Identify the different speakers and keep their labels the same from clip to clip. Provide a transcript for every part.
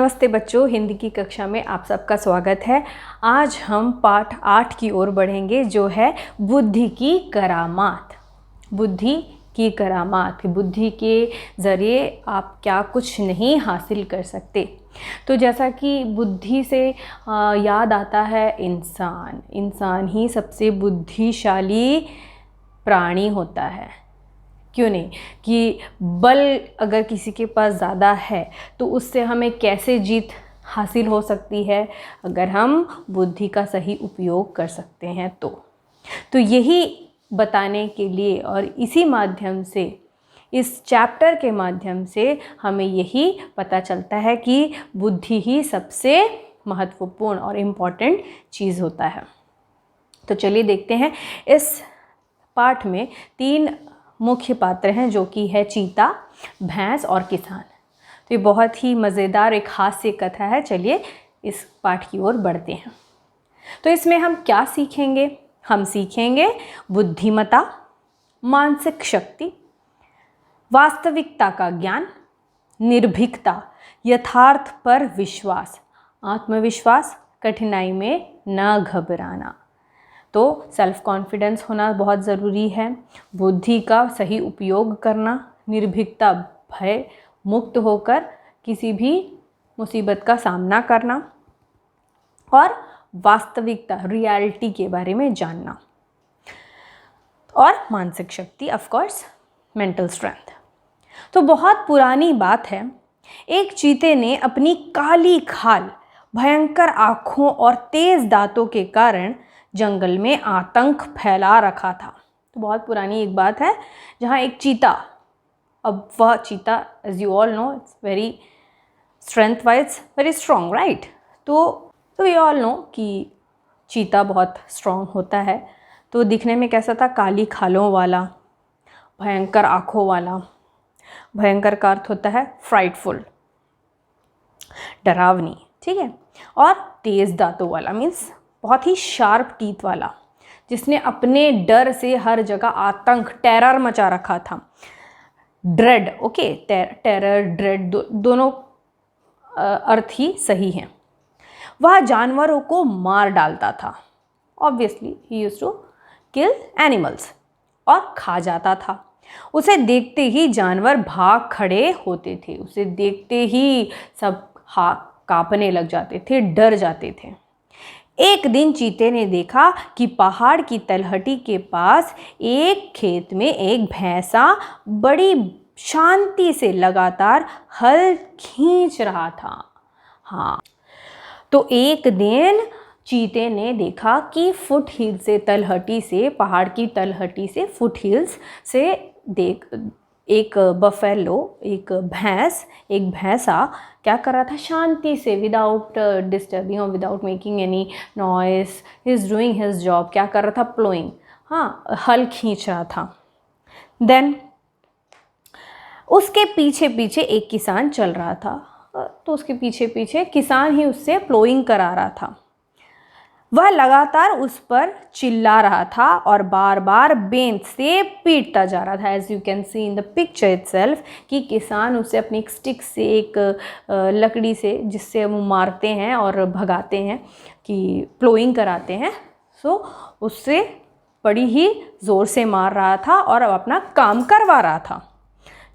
Speaker 1: नमस्ते बच्चों, हिंदी की कक्षा में आप सबका स्वागत है। आज हम पाठ 8 की ओर बढ़ेंगे जो है बुद्धि की करामात। बुद्धि की करामात, बुद्धि के ज़रिए आप क्या कुछ नहीं हासिल कर सकते। तो जैसा कि बुद्धि से याद आता है इंसान ही सबसे बुद्धिशाली प्राणी होता है। क्यों नहीं कि बल अगर किसी के पास ज़्यादा है तो उससे हमें कैसे जीत हासिल हो सकती है, अगर हम बुद्धि का सही उपयोग कर सकते हैं तो यही बताने के लिए और इसी माध्यम से, इस चैप्टर के माध्यम से हमें यही पता चलता है कि बुद्धि ही सबसे महत्वपूर्ण और इम्पॉर्टेंट चीज़ होता है। तो चलिए देखते हैं। इस पाठ में 3 मुख्य पात्र हैं जो कि है चीता, भैंस और किसान। तो ये बहुत ही मज़ेदार एक हास्य कथा है। चलिए इस पाठ की ओर बढ़ते हैं। तो इसमें हम क्या सीखेंगे? हम सीखेंगे बुद्धिमत्ता, मानसिक शक्ति, वास्तविकता का ज्ञान, निर्भीकता, यथार्थ पर विश्वास, आत्मविश्वास, कठिनाई में न घबराना। तो सेल्फ कॉन्फिडेंस होना बहुत ज़रूरी है, बुद्धि का सही उपयोग करना, निर्भीकता, भय मुक्त होकर किसी भी मुसीबत का सामना करना और वास्तविकता, रियलिटी के बारे में जानना, और मानसिक शक्ति, ऑफ कोर्स मेंटल स्ट्रेंथ। तो बहुत पुरानी बात है, एक चीते ने अपनी काली खाल, भयंकर आँखों और तेज़ दांतों के कारण जंगल में आतंक फैला रखा था। तो बहुत पुरानी एक बात है जहाँ एक चीता, अब वह चीता as you all know it's very strength wise very strong, right. तो वी ऑल नो कि चीता बहुत स्ट्रॉन्ग होता है। तो दिखने में कैसा था? काली खालों वाला, भयंकर आँखों वाला। भयंकर का अर्थ होता है फ्राइटफुल, डरावनी, ठीक है। और तेज़ दांतों वाला मीन्स बहुत ही शार्प टीथ वाला, जिसने अपने डर से हर जगह आतंक, टेरर मचा रखा था। ड्रेड, ओके, टेरर ड्रेड दोनों अर्थ ही सही हैं। वह जानवरों को मार डालता था। ऑब्वियसली ही यूज्ड टू किल एनिमल्स, और खा जाता था। उसे देखते ही जानवर भाग खड़े होते थे। उसे देखते ही सब कांपने लग जाते थे, डर जाते थे। एक दिन चीते ने देखा कि पहाड़ की तलहटी के पास एक खेत में एक भैंसा बड़ी शांति से लगातार हल खींच रहा था। हाँ, तो एक दिन चीते ने देखा कि फुट हिल से, तलहटी से, पहाड़ की तलहटी से, फुट हिल्स से एक बफेलो, एक भैंसा क्या कर रहा था? शांति से, विदाउट डिस्टर्बिंग और without making any noise, he is doing his job. क्या कर रहा था? प्लोइंग, हाँ, हल खींच रहा था। देन उसके पीछे पीछे एक किसान चल रहा था। तो उसके पीछे पीछे किसान ही उससे प्लोइंग करा रहा था। वह लगातार उस पर चिल्ला रहा था और बार बार बेंत से पीटता जा रहा था। As you can see in the picture itself कि किसान उसे अपनी एक स्टिक से, एक लकड़ी से, जिससे वो मारते हैं और भगाते हैं, कि प्लोइंग कराते हैं, सो उससे बड़ी ही ज़ोर से मार रहा था और अपना काम करवा रहा था।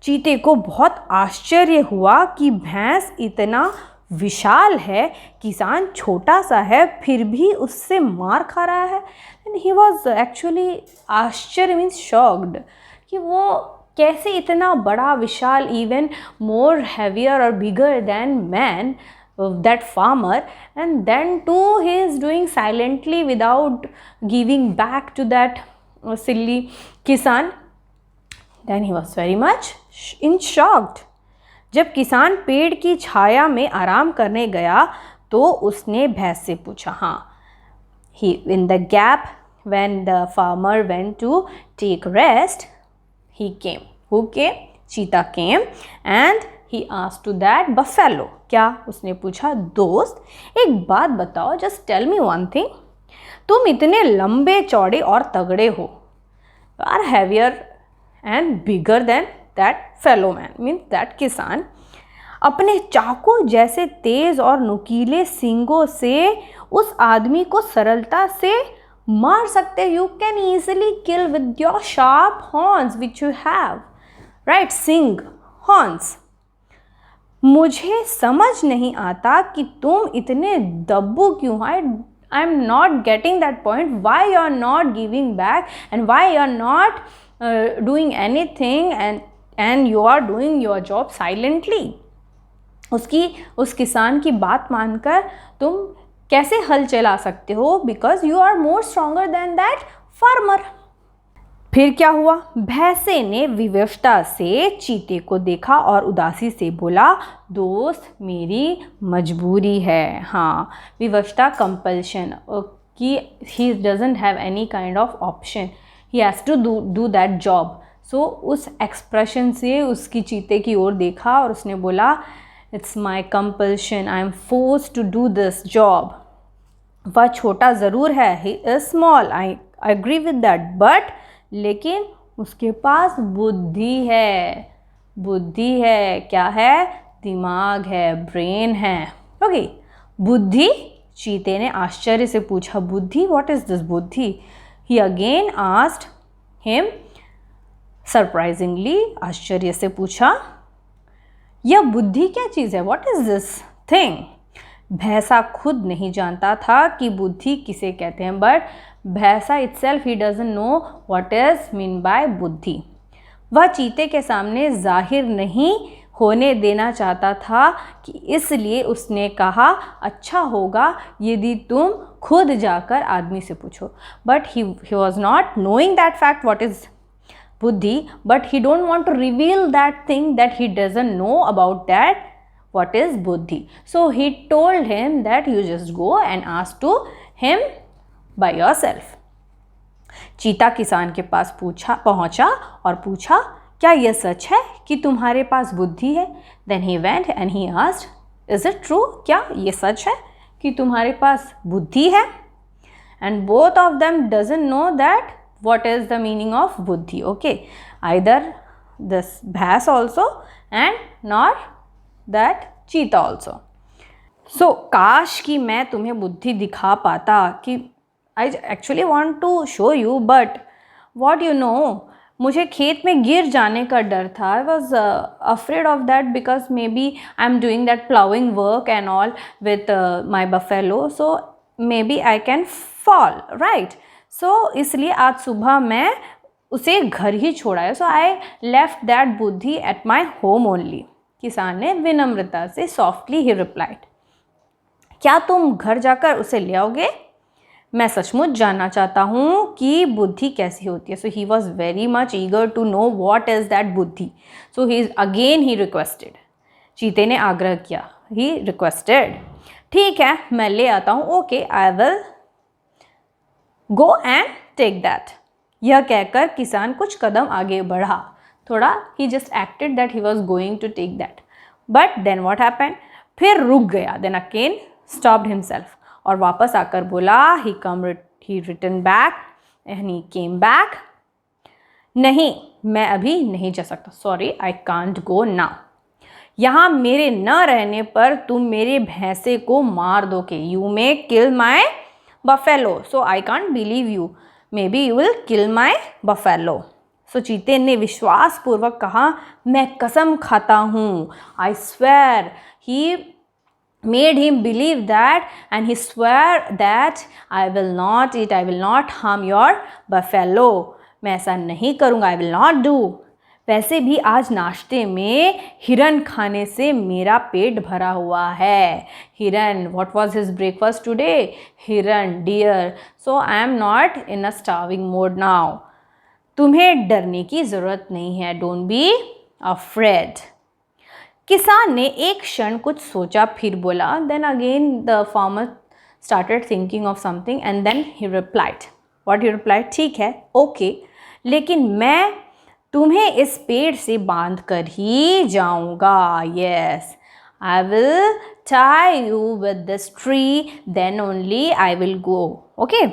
Speaker 1: चीते को बहुत आश्चर्य हुआ कि भैंस इतना विशाल है, किसान छोटा सा है, फिर भी उससे मार खा रहा है। एंड ही वॉज एक्चुअली, आश्चर्य मीन्स शॉक्ड, कि वो कैसे इतना बड़ा, विशाल, इवन मोर हैवियर और bigger than man, that farmer, and then to he is doing silently without giving back to that silly किसान। Then he was very much in shocked. जब किसान पेड़ की छाया में आराम करने गया तो उसने भैंस से पूछा, हाँ, he in the gap when the farmer went to take rest, he came, who came? Cheetah came and he asked to that buffalo, क्या उसने पूछा? दोस्त, एक बात बताओ, just tell me one thing, तुम इतने लंबे चौड़े और तगड़े हो, are heavier and bigger than that fellow man, means that kisan, अपने चाकू जैसे तेज और नुकीले सींगों से उस आदमी को सरलता से मार सकते। You can easily kill with your sharp horns which you have, right, सिंग, हॉर्न्स। मुझे समझ नहीं आता कि तुम इतने दब्बू क्यों हो। I am not getting that point. Why you are not giving back and why you are not doing anything and you are doing your job silently. उस किसान की बात मानकर तुम कैसे हल चला सकते हो? Because you are more stronger than that farmer. फिर क्या हुआ? भैंसे ने विवशता से चीते को देखा और उदासी से बोला, दोस्त मेरी मजबूरी है। हाँ, विवशता, कंपल्शन कि he doesn't have any kind of option, he has to do that job. So उस एक्सप्रेशन से उसकी चीते की ओर देखा और उसने बोला, it's my compulsion, I am forced to do this job. वह छोटा ज़रूर है, he is small, I agree with that, but लेकिन उसके पास बुद्धि है। बुद्धि है, क्या है? दिमाग है, ब्रेन है। ओके, बुद्धि? चीते ने आश्चर्य से पूछा, बुद्धि? व्हाट इज दिस बुद्धि? ही अगेन आस्क्ड हिम सरप्राइजिंगली, आश्चर्य से पूछा, यह बुद्धि क्या चीज़ है? What is this thing? भैंसा खुद नहीं जानता था कि बुद्धि किसे कहते हैं, बट भैंसा itself he doesn't know what is mean by बुद्धि। वह चीते के सामने जाहिर नहीं होने देना चाहता था कि इसलिए उसने कहा, अच्छा होगा यदि तुम खुद जाकर आदमी से पूछो। But he was not knowing that fact what is बुद्धि, but he don't want to reveal that thing that he doesn't know about that what is buddhi. So he told him that you just go and ask to him by yourself. चीता किसान के पास पहुंचा और पूछा, क्या यह सच है कि तुम्हारे पास बुद्धि है? Then he went and he asked, is it true? क्या यह सच है कि तुम्हारे पास बुद्धि है? And both of them doesn't know that what is the meaning of buddhi. Okay, either this bhas also and nor that cheetah also. So काश कि मैं तुम्हें बुद्धि दिखा पाता, कि I actually want to show you, but what you know, मुझे खेत में गिर जाने का डर था। I was afraid of that because maybe I'm doing that plowing work and all with my buffalo, so maybe I can fall, right? So इसलिए आज सुबह मैं उसे घर ही छोड़ाया। So I left that बुद्धि at my home only. किसान ने विनम्रता से सॉफ्टली ही रिप्लाइड, क्या तुम घर जाकर उसे ले आओगे? मैं सचमुच जानना चाहता हूँ कि बुद्धि कैसी होती है। So he was very much eager to know what is that बुद्धि। सो ही रिक्वेस्टेड, चीते ने आग्रह किया, ही रिक्वेस्टेड, ठीक है मैं ले आता हूँ, okay I will go and take that. यह कहकर किसान कुछ कदम आगे बढ़ा, थोड़ा ही just acted that he was going to take that, but then what happened? फिर रुक गया, देन अगेन स्टॉप्ड हिमसेल्फ और वापस आकर बोला, he return back and he came back, नहीं मैं अभी नहीं जा सकता, sorry I can't go now. यहाँ मेरे न रहने पर तुम मेरे भैंसे को मार दोगे, you may kill my buffalo, so I can't believe you, maybe you will kill my buffalo. So चीते ने विश्वासपूर्वक कहा, मैं कसम खाता हूँ, I swear. He made him believe that and he swore that I will not eat, I will not harm your buffalo. मैं ऐसा नहीं करूँगा, I will not do. वैसे भी आज नाश्ते में हिरन खाने से मेरा पेट भरा हुआ है। हिरन, what was his breakfast today? हिरन, deer. So I am not in a starving mode now. तुम्हें डरने की ज़रूरत नहीं है, डोंट बी अफ्रेड। किसान ने एक क्षण कुछ सोचा, फिर बोला, then again the farmer started thinking of something and then he replied, what he replied, ठीक है ओके, लेकिन मैं तुम्हें इस पेड़ से बांध कर ही जाऊंगा, yes I will tie you with this tree, then only I will go, okay.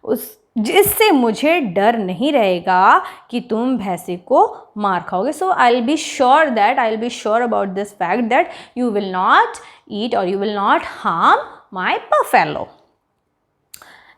Speaker 1: उस जिससे मुझे डर नहीं रहेगा कि तुम भैंसे को मार खाओगे. So I will be sure about this fact that you will not eat और you will not harm my buffalo.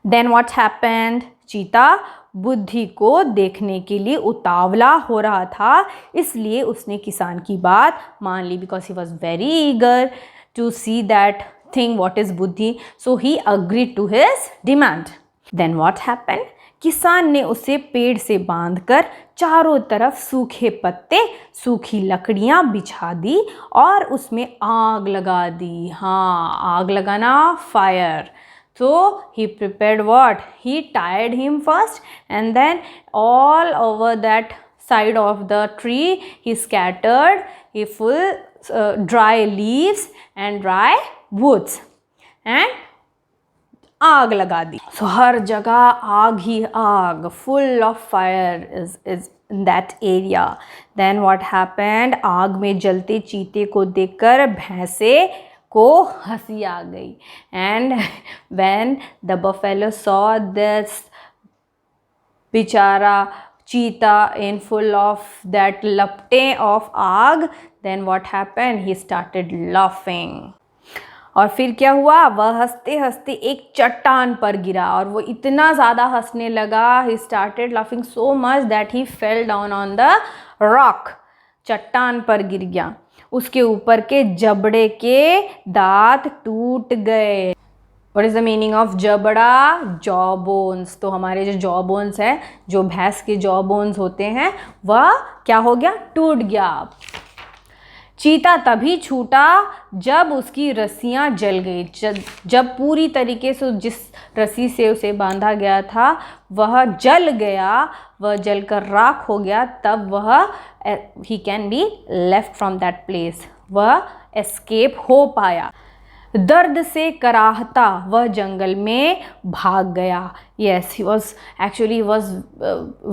Speaker 1: Then what happened? चीता बुद्धि को देखने के लिए उतावला हो रहा था, इसलिए उसने किसान की बात मान ली, because he was very eager to see that thing what is बुद्धि. So he agreed to his demand. Then what happened? किसान ने उसे पेड़ से बांधकर चारों तरफ सूखे पत्ते, सूखी लकड़ियां बिछा दी और उसमें आग लगा दी. हाँ, आग लगाना, fire. So he prepared what? He tied him first, and then all over that side of the tree he scattered dry leaves and dry woods and आग लगा दी. So हर जगह आग ही आग, full of fire is in that area. Then what happened? आग में जलते चीते को देखकर भैंसे को हंसी आ गई. And when the buffalo saw this बेचारा cheetah in full of that लपटे of आग, then what happened? He started laughing. और फिर क्या हुआ? वह हंसते हंसते एक चट्टान पर गिरा और वो इतना ज़्यादा हंसने लगा. He started laughing so much that he fell down on the rock. चट्टान पर गिर गया. उसके ऊपर के जबड़े के दांत टूट गए. What is the meaning of जबड़ा? Jaw bones. तो हमारे जो जॉ बोन्स है, जो भैंस के जॉ बोन्स होते हैं, वह क्या हो गया? टूट गया. चीता तभी छूटा जब उसकी रस्सियां जल गई. जब पूरी तरीके से जिस रस्सी से उसे बांधा गया था वह जल गया, वह जलकर राख हो गया, तब वह he can be left from that place. वह एस्केप हो पाया. दर्द से कराहता वह जंगल में भाग गया. Yes, he was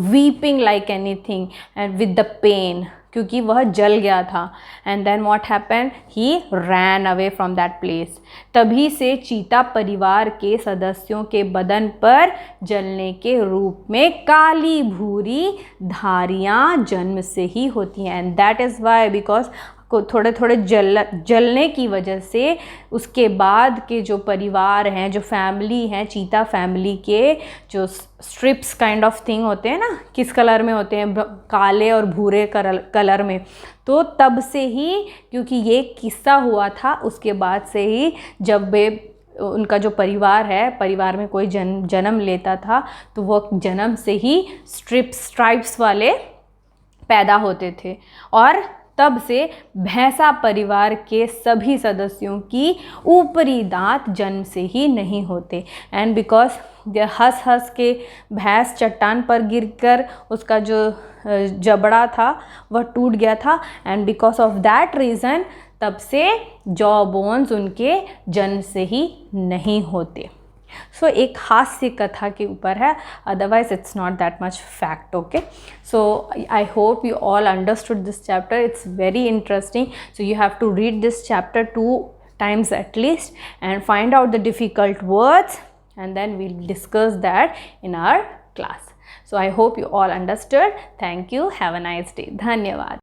Speaker 1: weeping like anything and with the pain, क्योंकि वह जल गया था. And then what happened? He ran away from that place. तभी से चीता परिवार के सदस्यों के बदन पर जलने के रूप में काली भूरी धारियाँ जन्म से ही होती हैं. And that is why, because को थोड़े थोड़े जलने की वजह से उसके बाद के जो परिवार हैं, जो फैमिली हैं, चीता फैमिली के जो स्ट्रिप्स काइंड ऑफ थिंग होते हैं ना, किस कलर में होते हैं? काले और भूरे कलर में. तो तब से ही, क्योंकि ये किस्सा हुआ था, उसके बाद से ही जब वे उनका जो परिवार है, परिवार में कोई जन्म लेता था तो वो जन्म से ही स्ट्राइप्स वाले पैदा होते थे. और तब से भैंसा परिवार के सभी सदस्यों की ऊपरी दांत जन्म से ही नहीं होते. एंड बिकॉज हंस के भैंस चट्टान पर गिरकर उसका जो जबड़ा था वह टूट गया था. And because of that reason तब से जॉ बोन्स उनके जन्म से ही नहीं होते. सो एक हास्य कथा के ऊपर है, otherwise it's not that much fact. Okay, so I hope you all understood this chapter. It's very interesting. So you have to read this chapter 2 times at least and find out the difficult words, and then we'll discuss that in our class. So I hope you all understood. Thank you. Have a nice day. धन्यवाद.